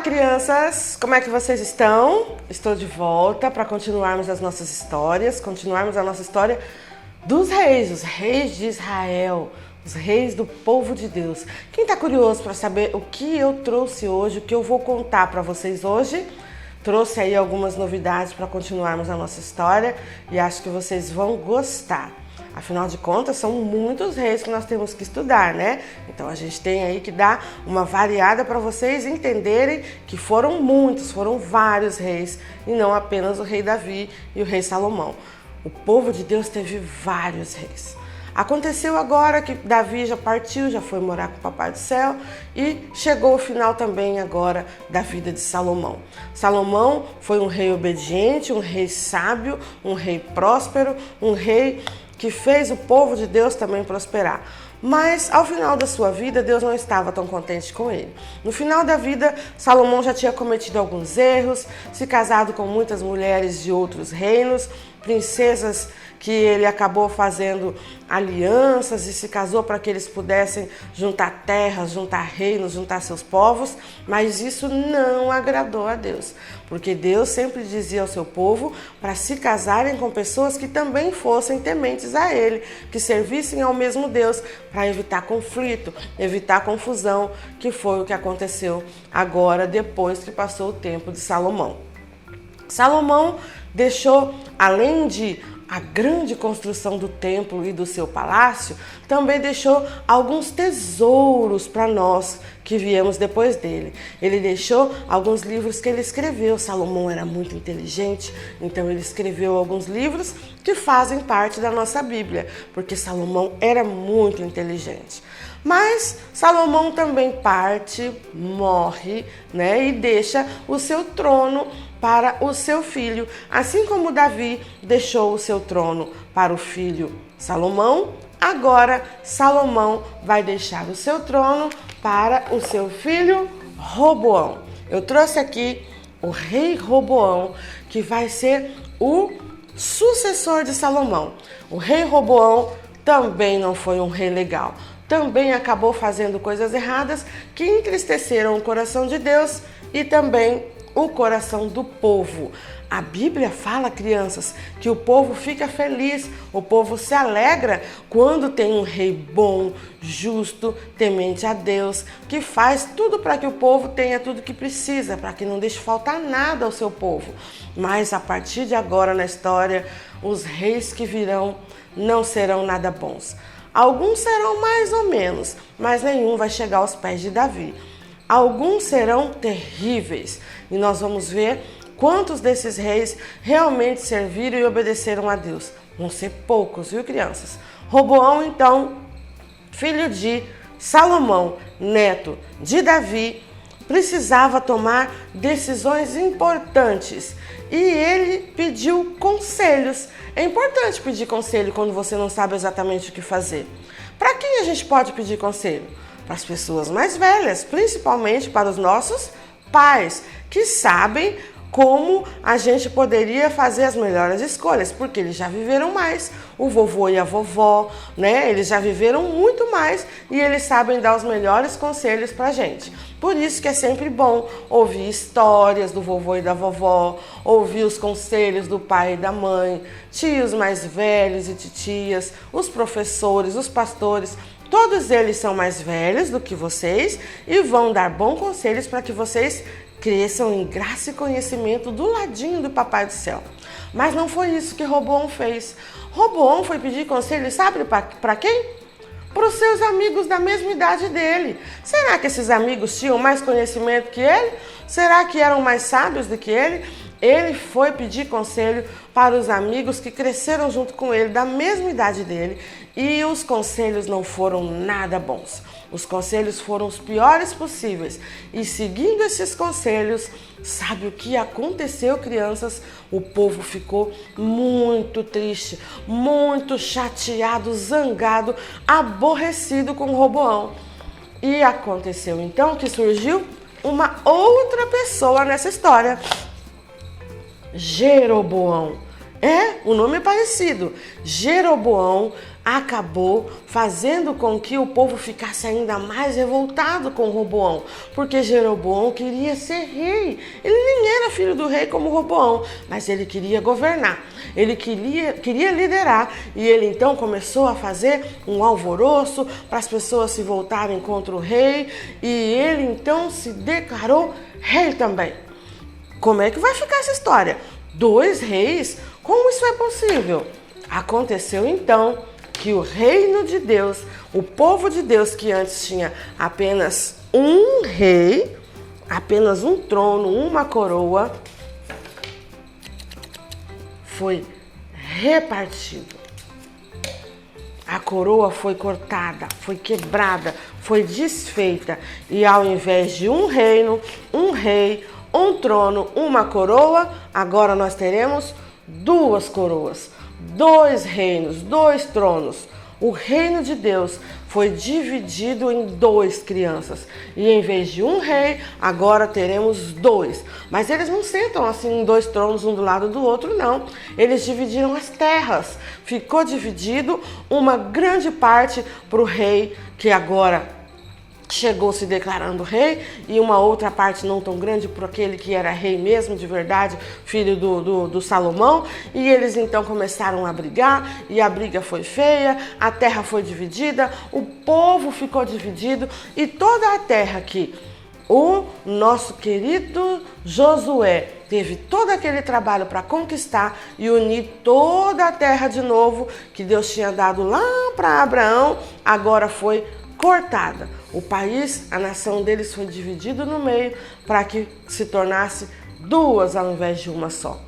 crianças! Como é que vocês estão? Estou de volta para continuarmos as nossas histórias, continuarmos a nossa história dos reis, os reis de Israel, os reis do povo de Deus. Quem está curioso para saber o que eu trouxe hoje, o que eu vou contar para vocês hoje? Trouxe aí algumas novidades para continuarmos a nossa história e acho que vocês vão gostar. Afinal de contas, são muitos reis que nós temos que estudar, né? Então a gente tem aí que dar uma variada para vocês entenderem que foram muitos, foram vários reis e não apenas o rei Davi e o rei Salomão. O povo de Deus teve vários reis. Aconteceu agora que Davi já partiu, já foi morar com o Papai do Céu e chegou o final também agora da vida de Salomão. Salomão foi um rei obediente, um rei sábio, um rei próspero, um rei que fez o povo de Deus também prosperar. Mas ao final da sua vida, Deus não estava tão contente com ele. No final da vida, Salomão já tinha cometido alguns erros, se casado com muitas mulheres de outros reinos, princesas que ele acabou fazendo alianças e se casou para que eles pudessem juntar terras, juntar reinos, juntar seus povos, mas isso não agradou a Deus, porque Deus sempre dizia ao seu povo para se casarem com pessoas que também fossem tementes a ele, que servissem ao mesmo Deus, para evitar conflito, evitar confusão, que foi o que aconteceu agora depois que passou o tempo de Salomão. Salomão deixou, além de a grande construção do templo e do seu palácio, também deixou alguns tesouros para nós que viemos depois dele. Ele deixou alguns livros que ele escreveu. Salomão era muito inteligente, então ele escreveu alguns livros que fazem parte da nossa Bíblia, porque Salomão era muito inteligente. Mas Salomão também parte, morre, né, e deixa o seu trono para o seu filho, assim como Davi deixou o seu trono para o filho Salomão, agora Salomão vai deixar o seu trono para o seu filho Roboão. Eu trouxe aqui o rei Roboão, que vai ser o sucessor de Salomão. O rei Roboão também não foi um rei legal, também acabou fazendo coisas erradas que entristeceram o coração de Deus e também o coração do povo. A Bíblia fala, crianças, que o povo fica feliz, o povo se alegra quando tem um rei bom, justo, temente a Deus, que faz tudo para que o povo tenha tudo que precisa, para que não deixe faltar nada ao seu povo. Mas a partir de agora na história, os reis que virão não serão nada bons. Alguns serão mais ou menos, mas nenhum vai chegar aos pés de Davi. Alguns serão terríveis e nós vamos ver quantos desses reis realmente serviram e obedeceram a Deus. Vão ser poucos, viu, crianças? Roboão, então, filho de Salomão, neto de Davi, precisava tomar decisões importantes e ele pediu conselhos. É importante pedir conselho quando você não sabe exatamente o que fazer. Para quem a gente pode pedir conselho? Para as pessoas mais velhas, principalmente para os nossos pais, que sabem como a gente poderia fazer as melhores escolhas, porque eles já viveram mais, o vovô e a vovó, né? Eles já viveram muito mais e eles sabem dar os melhores conselhos para a gente. Por isso que é sempre bom ouvir histórias do vovô e da vovó, ouvir os conselhos do pai e da mãe, tios mais velhos e titias, os professores, os pastores. Todos eles são mais velhos do que vocês e vão dar bons conselhos para que vocês cresçam em graça e conhecimento do ladinho do Papai do Céu. Mas não foi isso que Roboão fez. Roboão foi pedir conselho, sabe para quem? Para os seus amigos da mesma idade dele. Será que esses amigos tinham mais conhecimento que ele? Será que eram mais sábios do que ele? Ele foi pedir conselho para os amigos que cresceram junto com ele, da mesma idade dele, e os conselhos não foram nada bons. Os conselhos foram os piores possíveis. E seguindo esses conselhos, sabe o que aconteceu, crianças? O povo ficou muito triste, muito chateado, zangado, aborrecido com Roboão. E aconteceu então que surgiu uma outra pessoa nessa história. Jeroboão. O nome é parecido. Jeroboão acabou fazendo com que o povo ficasse ainda mais revoltado com Roboão, porque Jeroboão queria ser rei. Ele nem era filho do rei como Roboão, mas ele queria governar, ele queria liderar, e ele então começou a fazer um alvoroço para as pessoas se voltarem contra o rei, e ele então se declarou rei também. Como é que vai ficar essa história? 2 reis? Como isso é possível? Aconteceu então que o reino de Deus, o povo de Deus que antes tinha apenas um rei, apenas um trono, uma coroa, foi repartido. A coroa foi cortada, foi quebrada, foi desfeita, e ao invés de um reino, um rei, um trono, uma coroa, agora nós teremos 2 coroas, 2 reinos, 2 tronos. O reino de Deus foi dividido em 2 crianças. E em vez de um rei, agora teremos 2. Mas eles não sentam assim em 2 tronos, um do lado do outro, não. Eles dividiram as terras. Ficou dividido uma grande parte para o rei, que agora chegou se declarando rei, e uma outra parte não tão grande por aquele que era rei mesmo, de verdade, filho do Salomão. E eles então começaram a brigar, e a briga foi feia, a terra foi dividida, o povo ficou dividido, e toda a terra que o nosso querido Josué teve todo aquele trabalho para conquistar e unir toda a terra de novo, que Deus tinha dado lá para Abraão, agora foi cortada. O país, a nação deles foi dividido no meio para que se tornasse 2 ao invés de uma só.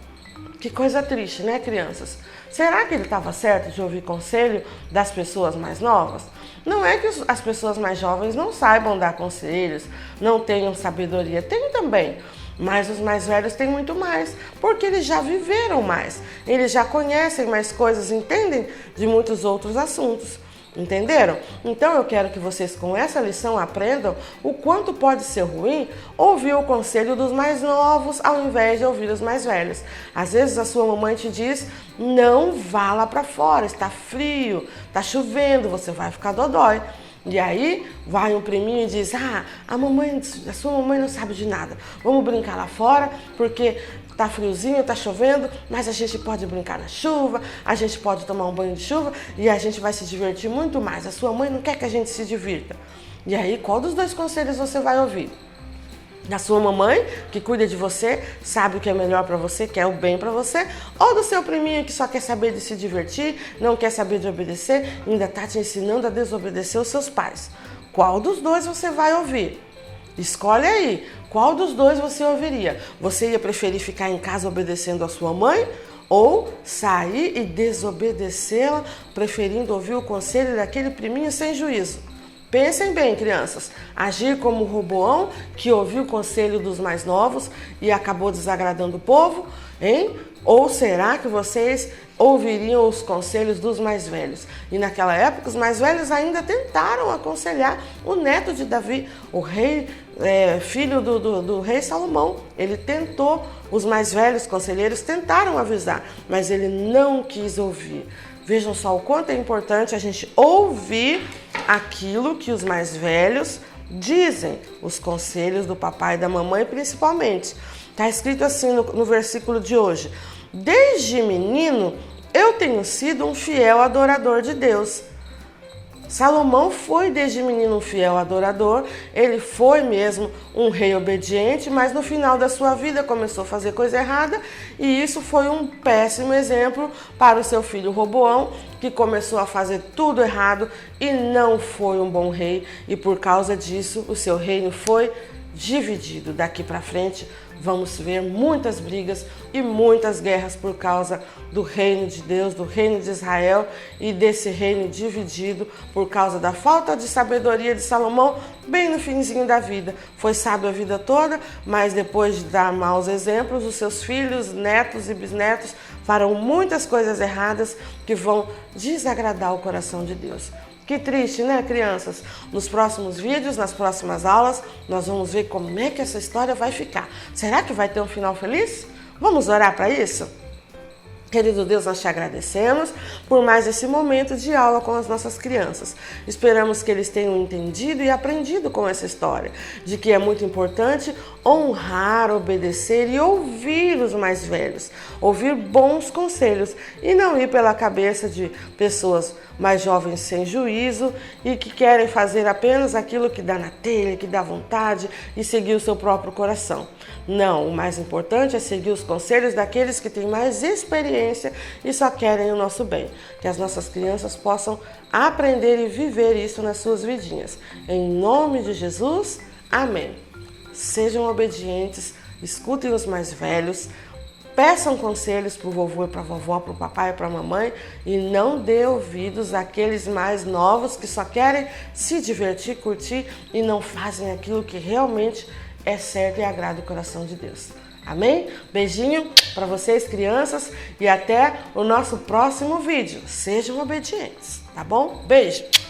Que coisa triste, né, crianças? Será que ele estava certo de ouvir conselho das pessoas mais novas? Não é que as pessoas mais jovens não saibam dar conselhos, não tenham sabedoria, tem também. Mas os mais velhos têm muito mais, porque eles já viveram mais, eles já conhecem mais coisas, entendem de muitos outros assuntos. Entenderam? Então eu quero que vocês com essa lição aprendam o quanto pode ser ruim ouvir o conselho dos mais novos ao invés de ouvir os mais velhos. Às vezes a sua mamãe te diz: não vá lá para fora, está frio, está chovendo, você vai ficar dodói. E aí vai um priminho e diz: a sua mamãe não sabe de nada, vamos brincar lá fora porque tá friozinho, tá chovendo, mas a gente pode brincar na chuva, a gente pode tomar um banho de chuva e a gente vai se divertir muito mais. A sua mãe não quer que a gente se divirta. E aí, qual dos 2 conselhos você vai ouvir? Da sua mamãe, que cuida de você, sabe o que é melhor para você, quer o bem para você, ou do seu priminho que só quer saber de se divertir, não quer saber de obedecer, ainda tá te ensinando a desobedecer os seus pais? Qual dos 2 você vai ouvir? Escolhe aí, qual dos 2 você ouviria? Você ia preferir ficar em casa obedecendo a sua mãe ou sair e desobedecê-la, preferindo ouvir o conselho daquele priminho sem juízo? Pensem bem, crianças, agir como Roboão, que ouviu o conselho dos mais novos e acabou desagradando o povo, hein? Ou será que vocês ouviriam os conselhos dos mais velhos? E naquela época, os mais velhos ainda tentaram aconselhar o neto de Davi, o rei, filho do rei Salomão. Ele tentou, os mais velhos conselheiros tentaram avisar, mas ele não quis ouvir. Vejam só o quanto é importante a gente ouvir aquilo que os mais velhos dizem, os conselhos do papai e da mamãe principalmente. Está escrito assim no versículo de hoje: desde menino eu tenho sido um fiel adorador de Deus. Salomão foi desde menino um fiel adorador, ele foi mesmo um rei obediente, mas no final da sua vida começou a fazer coisa errada, e isso foi um péssimo exemplo para o seu filho Roboão, que começou a fazer tudo errado e não foi um bom rei, e por causa disso o seu reino foi dividido. Daqui para frente vamos ver muitas brigas e muitas guerras por causa do reino de Deus, do reino de Israel, e desse reino dividido por causa da falta de sabedoria de Salomão bem no finzinho da vida. Foi sábio a vida toda, mas depois de dar maus exemplos, os seus filhos, netos e bisnetos farão muitas coisas erradas que vão desagradar o coração de Deus. Que triste, né, crianças? Nos próximos vídeos, nas próximas aulas, nós vamos ver como é que essa história vai ficar. Será que vai ter um final feliz? Vamos orar para isso? Querido Deus, nós te agradecemos por mais esse momento de aula com as nossas crianças. Esperamos que eles tenham entendido e aprendido com essa história, de que é muito importante honrar, obedecer e ouvir os mais velhos, ouvir bons conselhos e não ir pela cabeça de pessoas mais jovens sem juízo e que querem fazer apenas aquilo que dá na telha, que dá vontade e seguir o seu próprio coração. Não, o mais importante é seguir os conselhos daqueles que têm mais experiência e só querem o nosso bem. Que as nossas crianças possam aprender e viver isso nas suas vidinhas. Em nome de Jesus, amém. Sejam obedientes, escutem os mais velhos, peçam conselhos para o vovô e para a vovó, para o papai e para a mamãe e não dê ouvidos àqueles mais novos que só querem se divertir, curtir e não fazem aquilo que realmente é certo e agrada o coração de Deus. Amém? Beijinho para vocês, crianças, e até o nosso próximo vídeo. Sejam obedientes, tá bom? Beijo!